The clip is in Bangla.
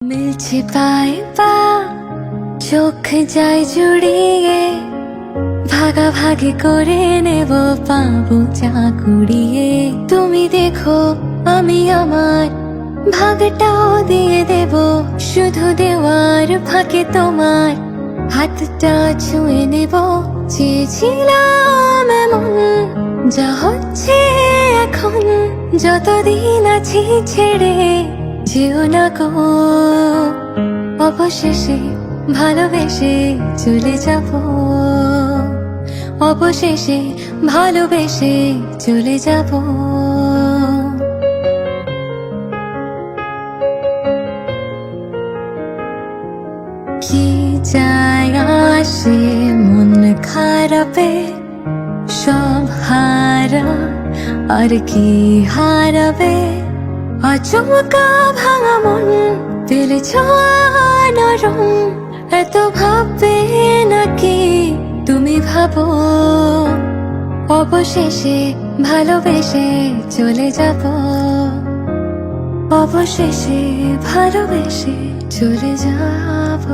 মিলছে পায়ে পা, চোখ যায় জুড়িয়ে, ভাগাভাগি করে নেব পাবো যা কুড়িয়ে। তুমি দেখো আমি আমার ভাগটাও দিয়ে দেব, শুধু দেওয়ার ফাঁকে তোমার হাতটা ছুঁয়ে নেব। চেয়েছিলাম এমন, যা হচ্ছে এখন, যতদিন আছি ছেড়ে যেও না গো। অবশেষে ভালোবেসে চলে যাব, অবশেষে ভালোবেসে চলে যাব। কি যায় আসে মন খারাপে, সব হারা আর কি হারাবে। আচমকা ভাঙা মন পেলে ছোঁয়া নরম, এত ভাববে নাকি তুমি ভাবো। অবশেষে ভালোবেসে চলে যাব, অবশেষে ভালোবেসে চলে যাব।